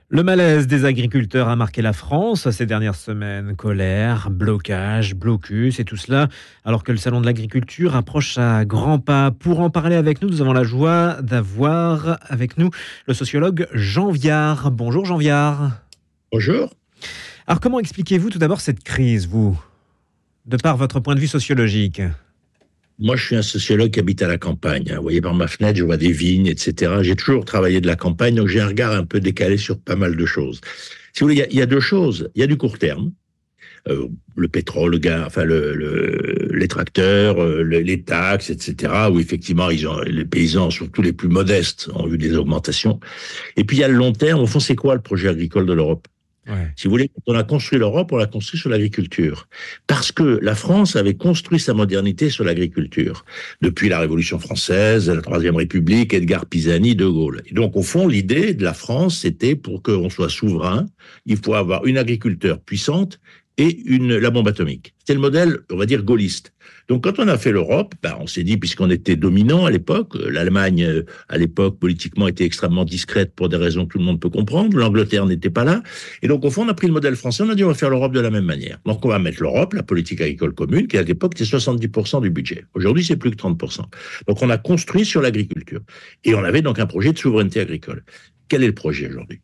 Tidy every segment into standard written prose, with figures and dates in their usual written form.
Le malaise des agriculteurs a marqué la France ces dernières semaines. Colère, blocage, blocus et tout cela, alors que le salon de l'agriculture approche à grands pas. Pour en parler avec nous, nous avons la joie d'avoir avec nous le sociologue Jean Viard. Bonjour Jean Viard. Bonjour. Alors comment expliquez-vous tout d'abord cette crise, vous, de par votre point de vue sociologique? Moi, je suis un sociologue qui habite à la campagne. Vous voyez, par ma fenêtre, je vois des vignes, etc. J'ai toujours travaillé de la campagne, donc j'ai un regard un peu décalé sur pas mal de choses. Si vous voulez, il y a deux choses. Il y a du court terme. Le pétrole, le gaz, enfin les tracteurs, les taxes, etc. Où effectivement, les paysans, surtout les plus modestes, ont vu des augmentations. Et puis il y a le long terme. Au fond, c'est quoi le projet agricole de l'Europe? Ouais. Si vous voulez, quand on a construit l'Europe, on l'a construit sur l'agriculture. Parce que la France avait construit sa modernité sur l'agriculture. Depuis la Révolution française, la Troisième République, Edgar Pisani, De Gaulle. Et donc, au fond, l'idée de la France, c'était pour qu'on soit souverain, il faut avoir une agriculture puissante et la bombe atomique. C'était le modèle, on va dire, gaulliste. Donc, quand on a fait l'Europe, on s'est dit, puisqu'on était dominant à l'époque, l'Allemagne, à l'époque, politiquement, était extrêmement discrète pour des raisons que tout le monde peut comprendre. L'Angleterre n'était pas là. Et donc, au fond, on a pris le modèle français. On a dit, on va faire l'Europe de la même manière. Donc, on va mettre l'Europe, la politique agricole commune, qui à l'époque était 70% du budget. Aujourd'hui, c'est plus que 30%. Donc, on a construit sur l'agriculture. Et on avait donc un projet de souveraineté agricole. Quel est le projet aujourd'hui?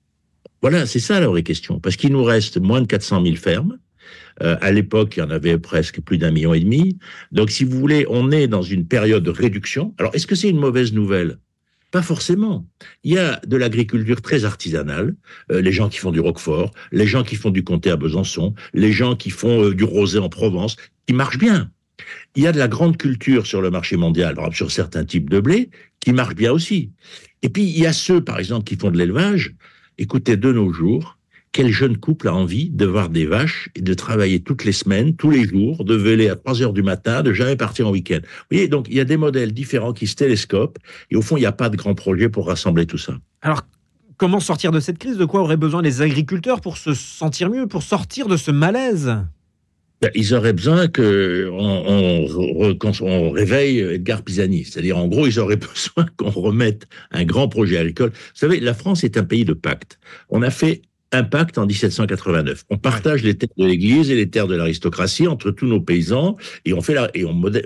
Voilà, c'est ça la vraie question. Parce qu'il nous reste moins de 400 000 fermes. À l'époque, il y en avait presque plus d'1,5 million. Donc, si vous voulez, on est dans une période de réduction. Alors, est-ce que c'est une mauvaise nouvelle? Pas forcément. Il y a de l'agriculture très artisanale, les gens qui font du roquefort, les gens qui font du comté à Besançon, les gens qui font du rosé en Provence, qui marchent bien. Il y a de la grande culture sur le marché mondial, par exemple sur certains types de blé, qui marchent bien aussi. Et puis, il y a ceux, par exemple, qui font de l'élevage. Écoutez, de nos jours, quel jeune couple a envie de voir des vaches et de travailler toutes les semaines, tous les jours, de veiller à 3 heures du matin, de jamais partir en week-end? Vous voyez, donc il y a des modèles différents qui se télescopent et au fond, il n'y a pas de grand projet pour rassembler tout ça. Alors, comment sortir de cette crise? De quoi auraient besoin les agriculteurs pour se sentir mieux, pour sortir de ce malaise? Ils auraient besoin qu'on réveille Edgar Pisani. C'est-à-dire, en gros, ils auraient besoin qu'on remette un grand projet agricole. Vous savez, la France est un pays de pacte. On a fait un pacte en 1789. On partage les terres de l'Église et les terres de l'aristocratie entre tous nos paysans et on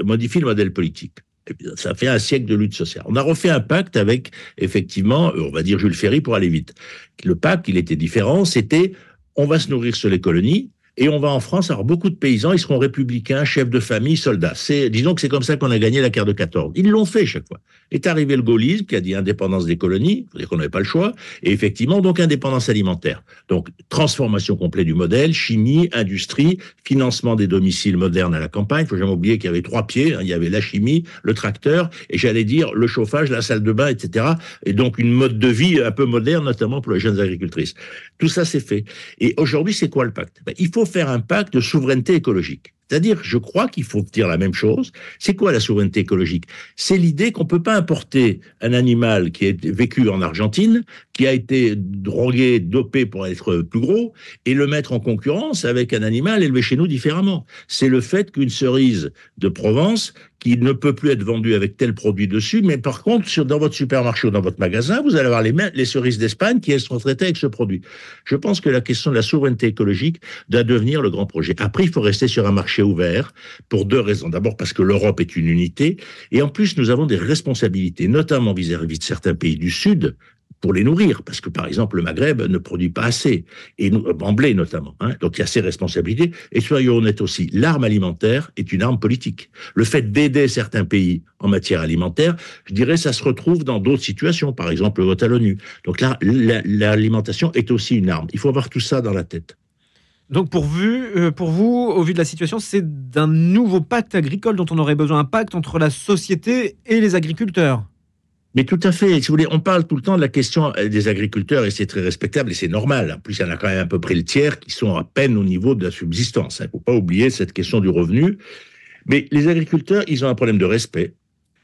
modifie le modèle politique. Et puis, ça fait un siècle de lutte sociale. On a refait un pacte avec, effectivement, on va dire Jules Ferry pour aller vite. Le pacte, il était différent. C'était, on va se nourrir sur les colonies. Et on va en France avoir beaucoup de paysans, ils seront républicains, chefs de famille, soldats. Disons que c'est comme ça qu'on a gagné la guerre de 14. Ils l'ont fait chaque fois. Est arrivé le gaullisme qui a dit indépendance des colonies, c'est-à-dire qu'on n'avait pas le choix, et effectivement donc indépendance alimentaire. Donc transformation complète du modèle, chimie, industrie, financement des domiciles modernes à la campagne. Il faut jamais oublier qu'il y avait 3 pieds, il y avait la chimie, le tracteur, et j'allais dire le chauffage, la salle de bain, etc. Et donc une mode de vie un peu moderne, notamment pour les jeunes agricultrices. Tout ça c'est fait. Et aujourd'hui, c'est quoi le pacte? Il faut faire un pacte de souveraineté écologique. C'est-à-dire, je crois qu'il faut dire la même chose. C'est quoi la souveraineté écologique? C'est l'idée qu'on ne peut pas importer un animal qui a vécu en Argentine, qui a été drogué, dopé pour être plus gros, et le mettre en concurrence avec un animal élevé chez nous différemment. C'est le fait qu'une cerise de Provence, qui ne peut plus être vendue avec tel produit dessus, mais par contre, dans votre supermarché ou dans votre magasin, vous allez avoir les cerises d'Espagne qui, elles, seront traitées avec ce produit. Je pense que la question de la souveraineté écologique doit devenir le grand projet. Après, il faut rester sur un marché ouvert pour 2 raisons. D'abord parce que l'Europe est une unité, et en plus, nous avons des responsabilités, notamment vis-à-vis de certains pays du Sud, pour les nourrir, parce que par exemple le Maghreb ne produit pas assez, et en blé notamment. Donc il y a ces responsabilités. Et soyons honnêtes aussi, l'arme alimentaire est une arme politique. Le fait d'aider certains pays en matière alimentaire, je dirais, ça se retrouve dans d'autres situations, par exemple le vote à l'ONU. Donc là, l'alimentation est aussi une arme. Il faut avoir tout ça dans la tête. Donc pour vous, au vu de la situation, c'est d'un nouveau pacte agricole dont on aurait besoin, un pacte entre la société et les agriculteurs. Mais tout à fait. Si vous voulez, on parle tout le temps de la question des agriculteurs et c'est très respectable et c'est normal. En plus, il y en a quand même à peu près le tiers qui sont à peine au niveau de la subsistance. Il ne faut pas oublier cette question du revenu. Mais les agriculteurs, ils ont un problème de respect.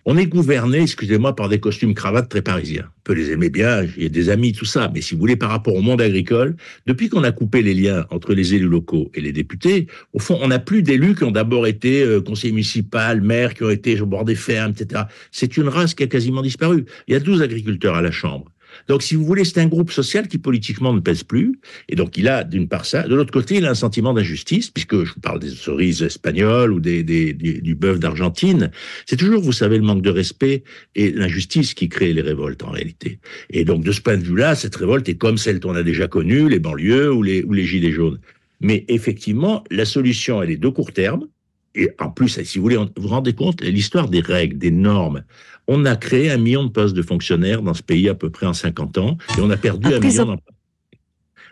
On est gouverné, excusez-moi, par des costumes cravates très parisiens. On peut les aimer bien, j'ai des amis, tout ça, mais si vous voulez, par rapport au monde agricole, depuis qu'on a coupé les liens entre les élus locaux et les députés, au fond, on n'a plus d'élus qui ont d'abord été conseillers municipaux, maires, qui ont été au bord des fermes, etc. C'est une race qui a quasiment disparu. Il y a 12 agriculteurs à la Chambre. Donc, si vous voulez, c'est un groupe social qui politiquement ne pèse plus. Et donc, il a d'une part ça. De l'autre côté, il a un sentiment d'injustice, puisque je vous parle des cerises espagnoles ou du bœuf d'Argentine. C'est toujours, vous savez, le manque de respect et l'injustice qui crée les révoltes en réalité. Et donc, de ce point de vue-là, cette révolte est comme celle qu'on a déjà connue, les banlieues ou les gilets jaunes. Mais effectivement, la solution, elle est de court terme. Et en plus, si vous voulez, vous vous rendez compte, l'histoire des règles, des normes. On a créé 1 million de postes de fonctionnaires dans ce pays à peu près en 50 ans, et on a perdu 1 million d'emplois.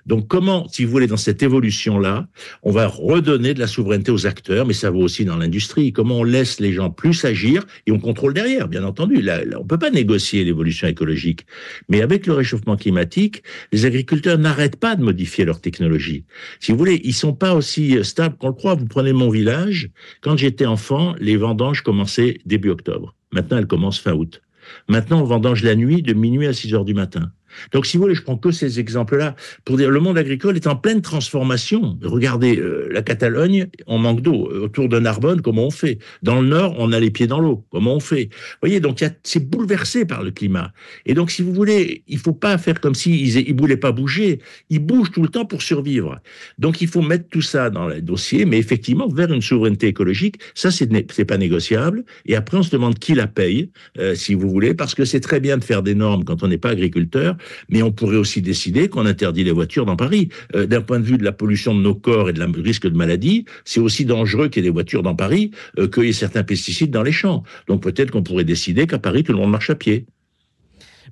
Donc comment, si vous voulez, dans cette évolution-là, on va redonner de la souveraineté aux acteurs, mais ça vaut aussi dans l'industrie. Comment on laisse les gens plus agir et on contrôle derrière, bien entendu. Là, on ne peut pas négocier l'évolution écologique. Mais avec le réchauffement climatique, les agriculteurs n'arrêtent pas de modifier leur technologie. Si vous voulez, ils ne sont pas aussi stables qu'on le croit. Vous prenez mon village, quand j'étais enfant, les vendanges commençaient début octobre. Maintenant, elles commencent fin août. Maintenant, on vendange la nuit de minuit à 6 heures du matin. Donc, si vous voulez, je prends que ces exemples-là pour dire le monde agricole est en pleine transformation. Regardez, la Catalogne, on manque d'eau. Autour de Narbonne, comment on fait? Dans le Nord, on a les pieds dans l'eau. Comment on fait? Vous voyez, donc c'est bouleversé par le climat. Et donc, si vous voulez, il faut pas faire comme s'ils ne voulaient pas bouger. Ils bougent tout le temps pour survivre. Donc, il faut mettre tout ça dans le dossier, mais effectivement, vers une souveraineté écologique, ça, c'est pas négociable. Et après, on se demande qui la paye, si vous voulez, parce que c'est très bien de faire des normes quand on n'est pas agriculteur, mais on pourrait aussi décider qu'on interdit les voitures dans Paris. D'un point de vue de la pollution de nos corps et de la risque de maladie, c'est aussi dangereux qu'il y ait des voitures dans Paris qu'il y ait certains pesticides dans les champs. Donc peut-être qu'on pourrait décider qu'à Paris, tout le monde marche à pied.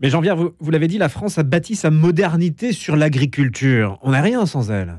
Mais Jean-Pierre, vous l'avez dit, la France a bâti sa modernité sur l'agriculture. On n'a rien sans elle.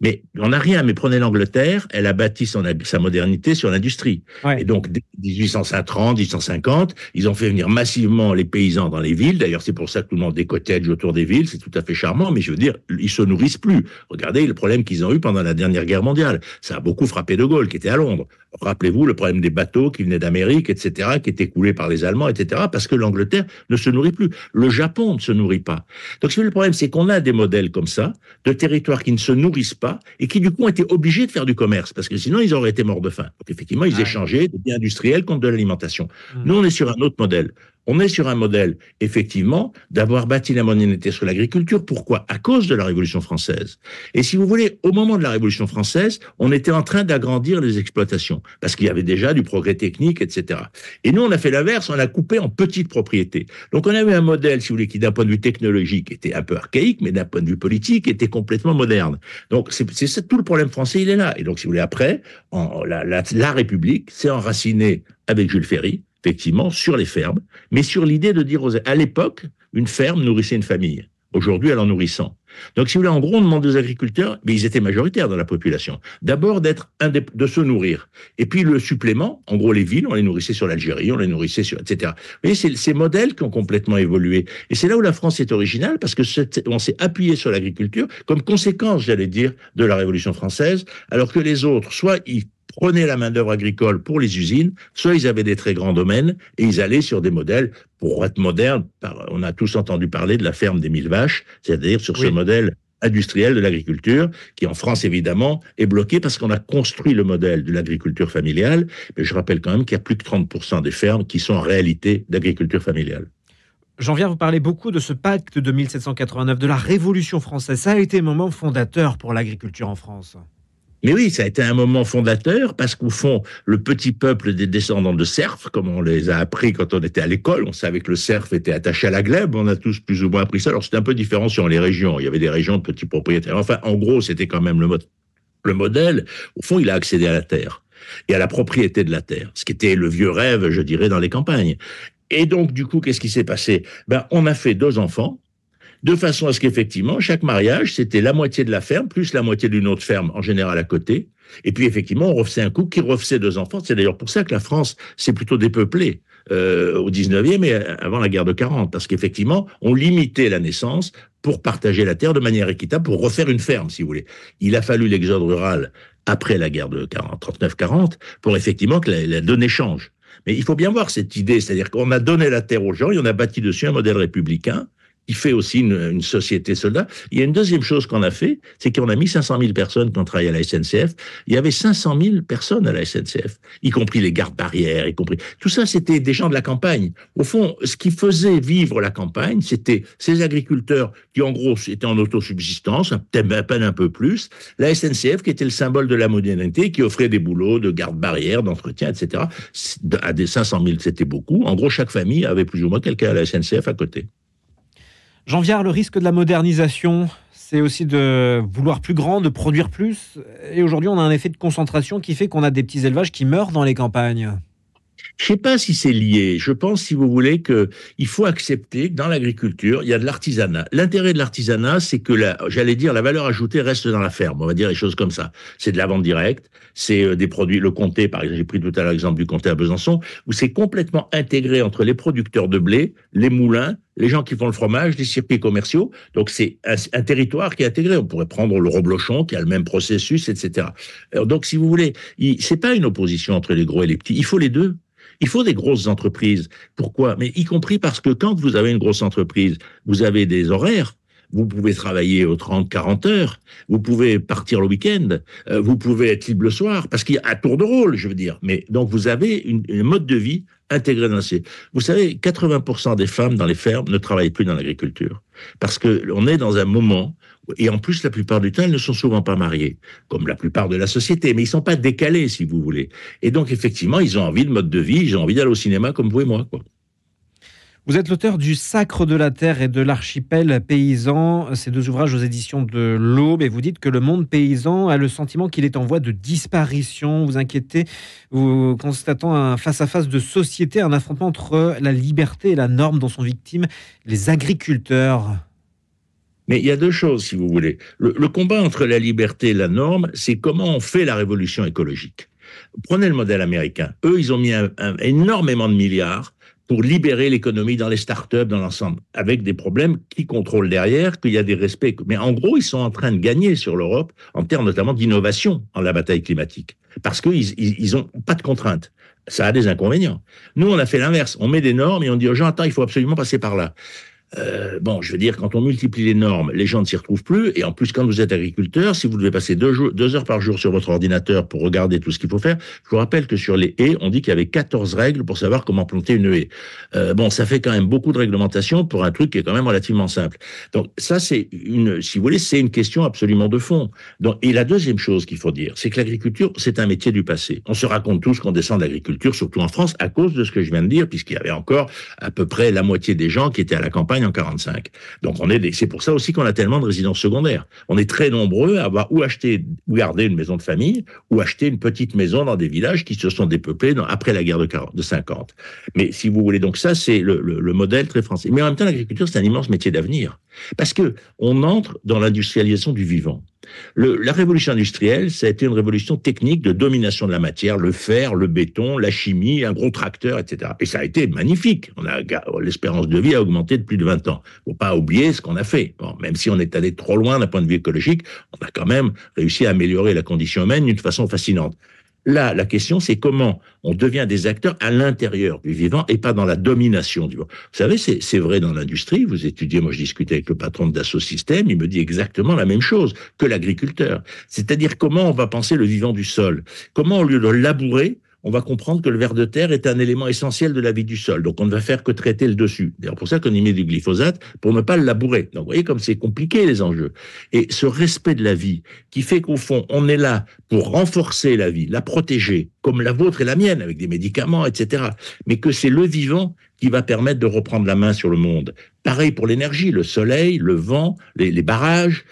Mais on n'a rien, mais prenez l'Angleterre, elle a bâti sa modernité sur l'industrie. Ouais. Et donc, dès 1830, 1850, ils ont fait venir massivement les paysans dans les villes. D'ailleurs, c'est pour ça que tout le monde a des cottages autour des villes. C'est tout à fait charmant, mais je veux dire, ils se nourrissent plus. Regardez le problème qu'ils ont eu pendant la dernière guerre mondiale. Ça a beaucoup frappé De Gaulle, qui était à Londres. Rappelez-vous le problème des bateaux qui venaient d'Amérique, etc., qui étaient coulés par les Allemands, etc., parce que l'Angleterre ne se nourrit plus. Le Japon ne se nourrit pas. Donc, le problème, c'est qu'on a des modèles comme ça, de territoires qui ne se nourrissent pas et qui, du coup, ont été obligés de faire du commerce, parce que sinon, ils auraient été morts de faim. Donc, effectivement, ils échangeaient des biens industriels contre de l'alimentation. Nous, on est sur un autre modèle. On est sur un modèle, effectivement, d'avoir bâti la modernité sur l'agriculture. Pourquoi? À cause de la Révolution française. Et si vous voulez, au moment de la Révolution française, on était en train d'agrandir les exploitations, parce qu'il y avait déjà du progrès technique, etc. Et nous, on a fait l'inverse, on a coupé en petites propriétés. Donc, on avait un modèle, si vous voulez, qui, d'un point de vue technologique, était un peu archaïque, mais d'un point de vue politique, était complètement moderne. Donc, c'est ça, tout le problème français, il est là. Et donc, si vous voulez, après, la République s'est enracinée avec Jules Ferry, effectivement, sur les fermes, mais sur l'idée de dire à l'époque, une ferme nourrissait une famille. Aujourd'hui, elle en nourrit 100. Donc, si vous voulez, en gros, on demande aux agriculteurs, mais ils étaient majoritaires dans la population, d'abord de se nourrir. Et puis, le supplément, en gros, les villes, on les nourrissait sur l'Algérie, on les nourrissait sur, etc. Vous voyez, c'est ces modèles qui ont complètement évolué. Et c'est là où la France est originale, parce que on s'est appuyé sur l'agriculture comme conséquence, j'allais dire, de la Révolution française, alors que les autres, soit ils prenaient la main-d'œuvre agricole pour les usines, soit ils avaient des très grands domaines et ils allaient sur des modèles, pour être modernes, on a tous entendu parler de la ferme des 1000 vaches, c'est-à-dire sur ce modèle industriel de l'agriculture, qui en France, évidemment, est bloqué parce qu'on a construit le modèle de l'agriculture familiale, mais je rappelle quand même qu'il y a plus que 30% des fermes qui sont en réalité d'agriculture familiale. Jean-Pierre, vous parlez beaucoup de ce pacte de 1789, de la Révolution française. Ça a été un moment fondateur pour l'agriculture en France. Mais oui, ça a été un moment fondateur parce qu'au fond, le petit peuple des descendants de serfs, comme on les a appris quand on était à l'école, on savait que le serf était attaché à la glèbe, on a tous plus ou moins appris ça. Alors c'était un peu différent sur les régions, il y avait des régions de petits propriétaires. Enfin, en gros, c'était quand même le modèle. Au fond, il a accédé à la terre et à la propriété de la terre, ce qui était le vieux rêve, je dirais, dans les campagnes. Et donc, du coup, qu'est-ce qui s'est passé? On a fait 2 enfants, de façon à ce qu'effectivement, chaque mariage, c'était la moitié de la ferme, plus la moitié d'une autre ferme, en général à côté. Et puis, effectivement, on refaisait un couple qui refaisait 2 enfants. C'est d'ailleurs pour ça que la France s'est plutôt dépeuplée au 19e et avant la guerre de 40, parce qu'effectivement, on limitait la naissance pour partager la terre de manière équitable, pour refaire une ferme, si vous voulez. Il a fallu l'exode rural après la guerre de 39-40 pour effectivement que la donnée change. Mais il faut bien voir cette idée, c'est-à-dire qu'on a donné la terre aux gens et on a bâti dessus un modèle républicain qui fait aussi une société soldat. Il y a une deuxième chose qu'on a fait, c'est qu'on a mis 500 000 personnes qui ont travaillé à la SNCF. Il y avait 500 000 personnes à la SNCF, y compris les gardes barrières, y compris... Tout ça, c'était des gens de la campagne. Au fond, ce qui faisait vivre la campagne, c'était ces agriculteurs qui, en gros, étaient en autosubsistance, peut-être à peine un peu plus, la SNCF qui était le symbole de la modernité, qui offrait des boulots de garde barrière, d'entretien, etc. À des 500 000, c'était beaucoup. En gros, chaque famille avait plus ou moins quelqu'un à la SNCF à côté. Jean Viard, le risque de la modernisation, c'est aussi de vouloir plus grand, de produire plus. Et aujourd'hui, on a un effet de concentration qui fait qu'on a des petits élevages qui meurent dans les campagnes. Je ne sais pas si c'est lié. Je pense, si vous voulez, qu'il faut accepter que dans l'agriculture, il y a de l'artisanat. L'intérêt de l'artisanat, c'est que, j'allais dire, la valeur ajoutée reste dans la ferme. On va dire les choses comme ça. C'est de la vente directe, c'est des produits, le comté, par exemple, j'ai pris tout à l'heure l'exemple du comté à Besançon, où c'est complètement intégré entre les producteurs de blé, les moulins, les gens qui font le fromage, les circuits commerciaux. Donc, c'est un territoire qui est intégré. On pourrait prendre le reblochon, qui a le même processus, etc. Alors, donc, si vous voulez, c'est pas une opposition entre les gros et les petits. Il faut les deux. Il faut des grosses entreprises. Pourquoi? Mais y compris parce que quand vous avez une grosse entreprise, vous avez des horaires. Vous pouvez travailler aux 30, 40 heures. Vous pouvez partir le week-end. Vous pouvez être libre le soir. Parce qu'il y a un tour de rôle, je veux dire. Mais donc, vous avez une mode de vie intégré dans ces... Vous savez, 80% des femmes dans les fermes ne travaillent plus dans l'agriculture. Parce qu'on est dans un moment, et en plus, la plupart du temps, elles ne sont souvent pas mariées, comme la plupart de la société, mais ils ne sont pas décalés, si vous voulez. Et donc, effectivement, ils ont envie de mode de vie, ils ont envie d'aller au cinéma comme vous et moi, quoi. Vous êtes l'auteur du Sacre de la Terre et de l'Archipel paysan, ces deux ouvrages aux éditions de l'Aube, et vous dites que le monde paysan a le sentiment qu'il est en voie de disparition. Vous inquiétez, vous constatant un face-à-face de société, un affrontement entre la liberté et la norme dont sont victimes les agriculteurs. Mais il y a deux choses, si vous voulez. Le combat entre la liberté et la norme, c'est comment on fait la révolution écologique. Prenez le modèle américain. Eux, ils ont mis énormément de milliards pour libérer l'économie dans les startups, dans l'ensemble, avec des problèmes qui contrôlent derrière, qu'il y a des respects. Mais en gros, ils sont en train de gagner sur l'Europe, en termes notamment d'innovation en la bataille climatique, parce qu'ils n'ont pas de contraintes. Ça a des inconvénients. Nous, on a fait l'inverse. On met des normes et on dit aux gens, attends, il faut absolument passer par là. Bon, je veux dire, quand on multiplie les normes, les gens ne s'y retrouvent plus. Et en plus, quand vous êtes agriculteur, si vous devez passer 2 heures par jour sur votre ordinateur pour regarder tout ce qu'il faut faire, je vous rappelle que sur les haies, on dit qu'il y avait 14 règles pour savoir comment planter une haie. Bon, ça fait quand même beaucoup de réglementation pour un truc qui est quand même relativement simple. Donc ça, si vous voulez, c'est une question absolument de fond. Donc, et la deuxième chose qu'il faut dire, c'est que l'agriculture, c'est un métier du passé. On se raconte tous qu'on descend de l'agriculture, surtout en France, à cause de ce que je viens de dire, puisqu'il y avait encore à peu près la moitié des gens qui étaient à la campagne en 45. Donc c'est pour ça aussi qu'on a tellement de résidences secondaires. On est très nombreux à avoir ou garder une maison de famille, ou acheter une petite maison dans des villages qui se sont dépeuplés après la guerre de 50. Mais si vous voulez, donc ça, c'est le modèle très français. Mais en même temps, l'agriculture, c'est un immense métier d'avenir. Parce que on entre dans l'industrialisation du vivant. La révolution industrielle, ça a été une révolution technique de domination de la matière, le fer, le béton, la chimie, un gros tracteur, etc. Et ça a été magnifique. L'espérance de vie a augmenté de plus de 20 ans. Faut pas oublier ce qu'on a fait. Bon, même si on est allé trop loin d'un point de vue écologique, on a quand même réussi à améliorer la condition humaine d'une façon fascinante. Là, la question, c'est comment on devient des acteurs à l'intérieur du vivant et pas dans la domination du vivant. Vous savez, c'est vrai dans l'industrie. Vous étudiez, moi je discutais avec le patron de Dassault Systèmes, il me dit exactement la même chose que l'agriculteur. C'est-à-dire comment on va penser le vivant du sol. Comment, au lieu de le labourer, on va comprendre que le ver de terre est un élément essentiel de la vie du sol. Donc, on ne va faire que traiter le dessus. D'ailleurs, pour ça qu'on y met du glyphosate, pour ne pas le labourer. Donc, vous voyez comme c'est compliqué, les enjeux. Et ce respect de la vie, qui fait qu'au fond, on est là pour renforcer la vie, la protéger, comme la vôtre et la mienne, avec des médicaments, etc. Mais que c'est le vivant qui va permettre de reprendre la main sur le monde. Pareil pour l'énergie, le soleil, le vent, les barrages,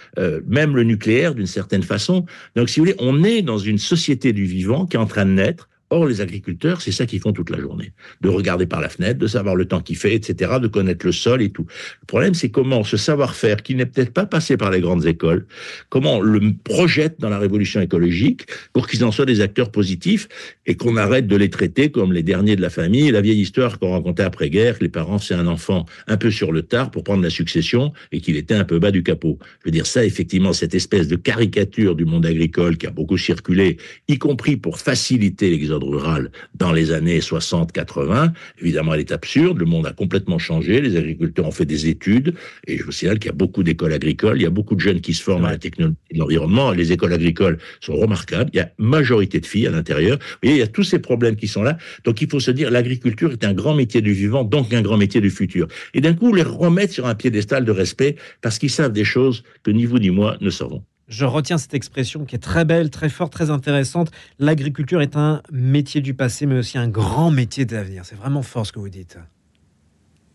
même le nucléaire, d'une certaine façon. Donc, si vous voulez, on est dans une société du vivant qui est en train de naître. Or, les agriculteurs, c'est ça qu'ils font toute la journée. De regarder par la fenêtre, de savoir le temps qu'il fait, etc., de connaître le sol et tout. Le problème, c'est comment ce savoir-faire, qui n'est peut-être pas passé par les grandes écoles, comment on le projette dans la révolution écologique pour qu'ils en soient des acteurs positifs et qu'on arrête de les traiter comme les derniers de la famille. La vieille histoire qu'on racontait après-guerre, que les parents, c'est un enfant un peu sur le tard pour prendre la succession et qu'il était un peu bas du capot. Je veux dire, ça, effectivement, cette espèce de caricature du monde agricole qui a beaucoup circulé, y compris pour faciliter l'exode méthode rurale dans les années 60-80. Évidemment, elle est absurde. Le monde a complètement changé. Les agriculteurs ont fait des études. Et je vous signale qu'il y a beaucoup d'écoles agricoles. Il y a beaucoup de jeunes qui se forment à la technologie de l'environnement. Les écoles agricoles sont remarquables. Il y a majorité de filles à l'intérieur. Vous voyez, il y a tous ces problèmes qui sont là. Donc, il faut se dire, l'agriculture est un grand métier du vivant, donc un grand métier du futur. Et d'un coup, les remettre sur un piédestal de respect parce qu'ils savent des choses que ni vous ni moi ne savons. Je retiens cette expression qui est très belle, très forte, très intéressante. L'agriculture est un métier du passé, mais aussi un grand métier d'avenir. C'est vraiment fort ce que vous dites.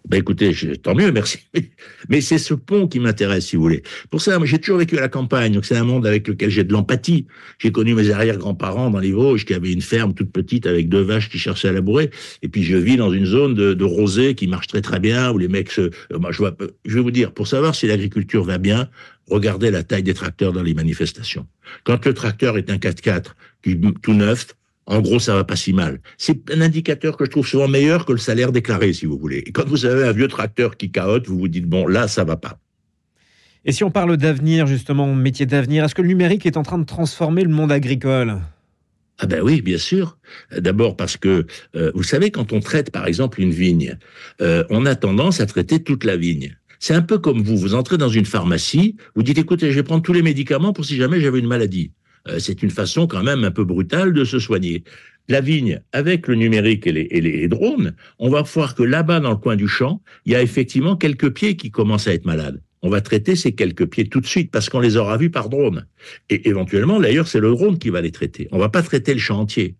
Ben écoutez, tant mieux, merci. Mais c'est ce pont qui m'intéresse, si vous voulez. Pour ça, moi, j'ai toujours vécu à la campagne, donc c'est un monde avec lequel j'ai de l'empathie. J'ai connu mes arrière-grands-parents dans les Vosges qui avaient une ferme toute petite avec 2 vaches qui cherchaient à labourer. Et puis je vis dans une zone de rosée qui marche très très bien, où les mecs moi, je vais vous dire, pour savoir si l'agriculture va bien, regardez la taille des tracteurs dans les manifestations. Quand le tracteur est un 4x4 tout neuf, en gros, ça va pas si mal. C'est un indicateur que je trouve souvent meilleur que le salaire déclaré, si vous voulez. Et quand vous avez un vieux tracteur qui cahote, vous vous dites, bon, là, ça va pas. Et si on parle d'avenir, justement, métier d'avenir, est-ce que le numérique est en train de transformer le monde agricole ? Ah ben oui, bien sûr. D'abord parce que, vous savez, quand on traite, par exemple, une vigne, on a tendance à traiter toute la vigne. C'est un peu comme vous entrez dans une pharmacie, vous dites, écoutez, je vais prendre tous les médicaments pour si jamais j'avais une maladie. C'est une façon quand même un peu brutale de se soigner. La vigne, avec le numérique et les drones, on va voir que là-bas, dans le coin du champ, il y a effectivement quelques pieds qui commencent à être malades. On va traiter ces quelques pieds tout de suite parce qu'on les aura vus par drone. Et éventuellement, d'ailleurs, c'est le drone qui va les traiter. On va pas traiter le champ entier.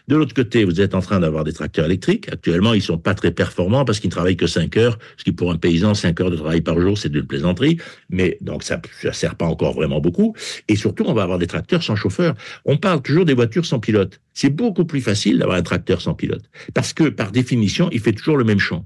De l'autre côté, vous êtes en train d'avoir des tracteurs électriques. Actuellement, ils sont pas très performants parce qu'ils ne travaillent que 5 heures. Ce qui, pour un paysan, 5 heures de travail par jour, c'est de la plaisanterie. Mais donc, ça sert pas encore vraiment beaucoup. Et surtout, on va avoir des tracteurs sans chauffeur. On parle toujours des voitures sans pilote. C'est beaucoup plus facile d'avoir un tracteur sans pilote. Parce que, par définition, il fait toujours le même champ.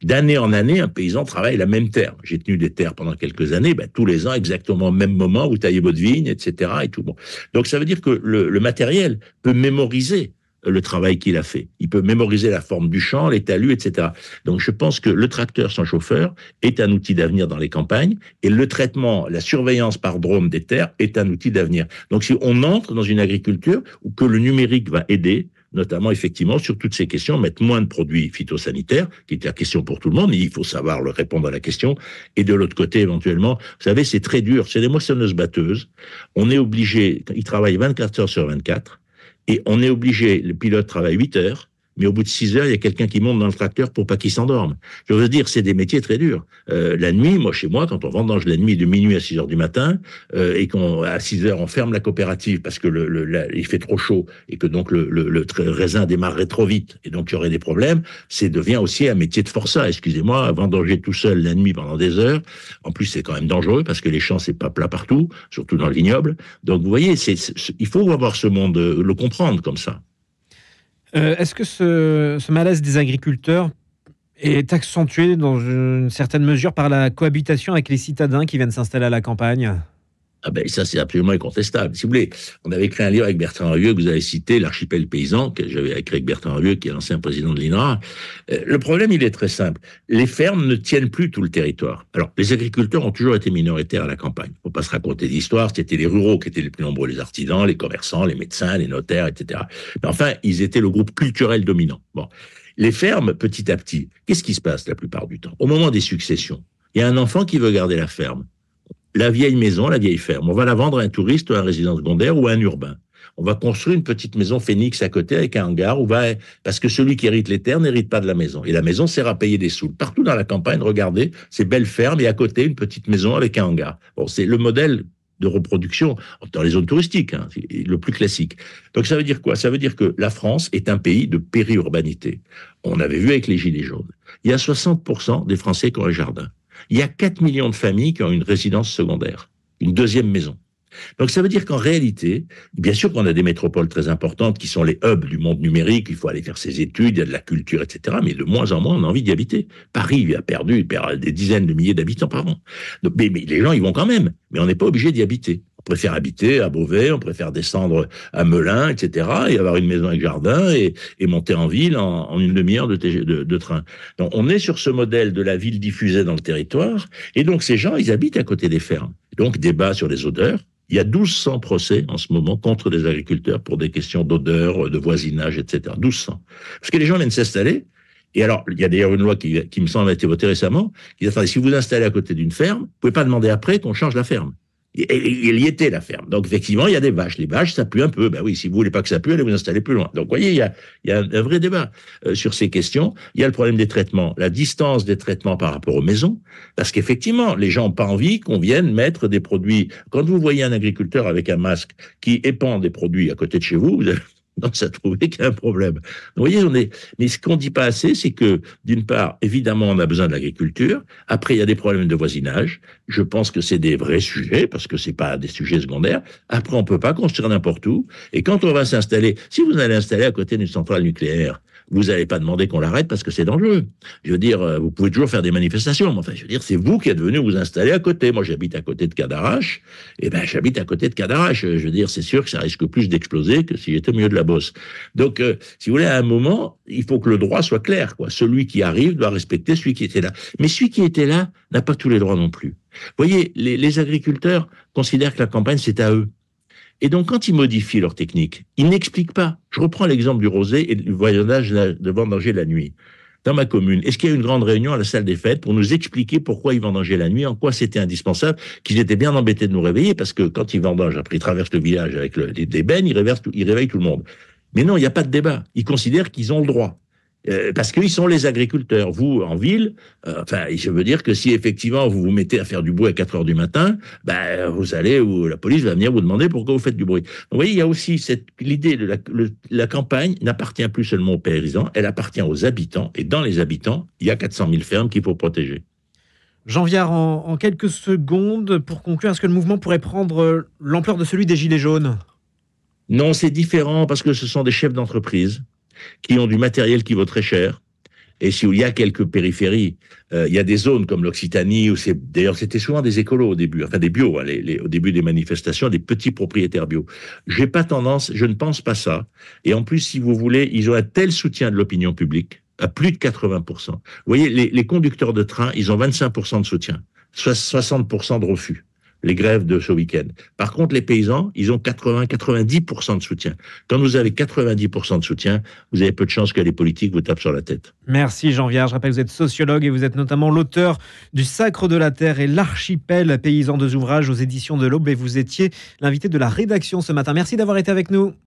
D'année en année, un paysan travaille la même terre. J'ai tenu des terres pendant quelques années, tous les ans, exactement au même moment, vous taillez votre vigne, etc. Et tout. Bon. Donc, ça veut dire que le matériel peut mémoriser le travail qu'il a fait. Il peut mémoriser la forme du champ, les talus, etc. Donc, je pense que le tracteur sans chauffeur est un outil d'avenir dans les campagnes et le traitement, la surveillance par drone des terres est un outil d'avenir. Donc, si on entre dans une agriculture où que le numérique va aider, notamment effectivement sur toutes ces questions, mettre moins de produits phytosanitaires, qui est la question pour tout le monde, mais il faut savoir le répondre à la question. Et de l'autre côté, éventuellement, vous savez, c'est très dur, c'est des moissonneuses-batteuses. On est obligé, ils travaillent 24 heures sur 24, et on est obligé, le pilote travaille 8 heures, mais au bout de 6 heures, il y a quelqu'un qui monte dans le tracteur pour pas qu'il s'endorme. Je veux dire, c'est des métiers très durs. La nuit, chez moi, quand on vendange la nuit de minuit à 6 heures du matin, et qu'à 6 heures, on ferme la coopérative parce que il fait trop chaud et que donc le raisin démarrerait trop vite et donc il y aurait des problèmes, devient aussi un métier de forçat. Excusez-moi, vendanger tout seul la nuit pendant des heures. En plus, c'est quand même dangereux parce que les champs, c'est pas plat partout, surtout dans le vignoble. Donc, vous voyez, il faut avoir ce monde, le comprendre comme ça. Est-ce que ce malaise des agriculteurs est accentué dans une certaine mesure par la cohabitation avec les citadins qui viennent s'installer à la campagne ? Ah ben ça, c'est absolument incontestable. Si vous voulez, on avait écrit un livre avec Bertrand Ravieux que vous avez cité, L'archipel paysan, que j'avais écrit avec Bertrand Ravieux, qui est l'ancien président de l'INRA. Le problème, il est très simple. Les fermes ne tiennent plus tout le territoire. Alors, les agriculteurs ont toujours été minoritaires à la campagne. Faut pas se raconter d'histoire. C'était les ruraux qui étaient les plus nombreux, les artisans, les commerçants, les médecins, les notaires, etc. Mais enfin, ils étaient le groupe culturel dominant. Bon. Les fermes, petit à petit, qu'est-ce qui se passe la plupart du temps? Au moment des successions, il y a un enfant qui veut garder la ferme. La vieille maison, la vieille ferme, on va la vendre à un touriste, à un résident secondaire ou à un urbain. On va construire une petite maison Phoenix à côté avec un hangar parce que celui qui hérite les terres n'hérite pas de la maison. Et la maison sert à payer des sous. Partout dans la campagne, regardez, ces belles fermes et à côté une petite maison avec un hangar. Bon, c'est le modèle de reproduction dans les zones touristiques, le plus classique. Donc ça veut dire quoi? Ça veut dire que la France est un pays de périurbanité. On avait vu avec les Gilets jaunes. Il y a 60% des Français qui ont un jardin. Il y a 4 millions de familles qui ont une résidence secondaire, une deuxième maison. Donc ça veut dire qu'en réalité, bien sûr qu'on a des métropoles très importantes qui sont les hubs du monde numérique, il faut aller faire ses études, il y a de la culture, etc. Mais de moins en moins, on a envie d'y habiter. Paris il perd des dizaines de milliers d'habitants par an. Donc, mais les gens y vont quand même, mais on n'est pas obligé d'y habiter. On préfère habiter à Beauvais, on préfère descendre à Melun, etc., et avoir une maison avec jardin et monter en ville en une demi-heure de train. Donc, on est sur ce modèle de la ville diffusée dans le territoire, et donc ces gens, ils habitent à côté des fermes. Donc, débat sur les odeurs. Il y a 1200 procès en ce moment contre des agriculteurs pour des questions d'odeur, de voisinage, etc. 1200. Parce que les gens viennent s'installer. Et alors, il y a d'ailleurs une loi qui me semble a été votée récemment, qui dit, attendez, si vous vous installez à côté d'une ferme, vous ne pouvez pas demander après qu'on change la ferme. Et il y était la ferme. Donc, effectivement, il y a des vaches. Les vaches, ça pue un peu. Ben oui, si vous voulez pas que ça pue, allez vous installer plus loin. Donc, vous voyez, il y a un vrai débat sur ces questions. Il y a le problème des traitements, la distance des traitements par rapport aux maisons. Parce qu'effectivement, les gens n'ont pas envie qu'on vienne mettre des produits. Quand vous voyez un agriculteur avec un masque qui épand des produits à côté de chez vous, vous avez tendance à trouver qu'il y a un problème. Donc, vous voyez, mais ce qu'on ne dit pas assez, c'est que, d'une part, évidemment, on a besoin de l'agriculture. Après, il y a des problèmes de voisinage. Je pense que c'est des vrais sujets, parce que c'est pas des sujets secondaires. Après, on peut pas construire n'importe où. Et quand on va s'installer, si vous allez installer à côté d'une centrale nucléaire, vous n'allez pas demander qu'on l'arrête parce que c'est dangereux. Je veux dire, vous pouvez toujours faire des manifestations, mais enfin, je veux dire, c'est vous qui êtes venu vous installer à côté. Moi, j'habite à côté de Cadarache, et ben, j'habite à côté de Cadarache. Je veux dire, c'est sûr que ça risque plus d'exploser que si j'étais au milieu de la Beauce. Donc, si vous voulez, à un moment, il faut que le droit soit clair, quoi. Celui qui arrive doit respecter celui qui était là. Mais celui qui était là n'a pas tous les droits non plus. Vous voyez, les agriculteurs considèrent que la campagne, c'est à eux. Et donc, quand ils modifient leur technique, ils n'expliquent pas. Je reprends l'exemple du rosé et du voyage de vendanger la nuit. Dans ma commune, est-ce qu'il y a eu une grande réunion à la salle des fêtes pour nous expliquer pourquoi ils vendangeaient la nuit, en quoi c'était indispensable, qu'ils étaient bien embêtés de nous réveiller, parce que quand ils vendangent, après ils traversent le village avec des bennes, ils réveillent tout le monde. Mais non, il n'y a pas de débat. Ils considèrent qu'ils ont le droit. Parce qu'ils sont les agriculteurs. Vous, en ville, enfin, je veux dire que si effectivement vous vous mettez à faire du bruit à 4 heures du matin, ben, la police va venir vous demander pourquoi vous faites du bruit. Donc, vous voyez, il y a aussi l'idée de la campagne n'appartient plus seulement aux paysans, elle appartient aux habitants. Et dans les habitants, il y a 400 000 fermes qu'il faut protéger. Jean Viard, en quelques secondes, pour conclure, est-ce que le mouvement pourrait prendre l'ampleur de celui des Gilets jaunes? Non, c'est différent parce que ce sont des chefs d'entreprise qui ont du matériel qui vaut très cher. Et s'il y a quelques périphéries, il y a des zones comme l'Occitanie, où d'ailleurs c'était souvent des écolos au début, enfin des bio, hein, au début des manifestations, des petits propriétaires bio. Je ne pense pas ça. Et en plus, si vous voulez, ils ont un tel soutien de l'opinion publique, à plus de 80%. Vous voyez, les conducteurs de train, ils ont 25% de soutien, 60% de refus. Les grèves de ce week-end. Par contre, les paysans, ils ont 80-90% de soutien. Quand vous avez 90% de soutien, vous avez peu de chances que les politiques vous tapent sur la tête. Merci Jean Viard. Je rappelle que vous êtes sociologue et vous êtes notamment l'auteur du Sacre de la Terre et l'archipel paysan, 2 ouvrages aux éditions de l'Aube, et vous étiez l'invité de la rédaction ce matin. Merci d'avoir été avec nous.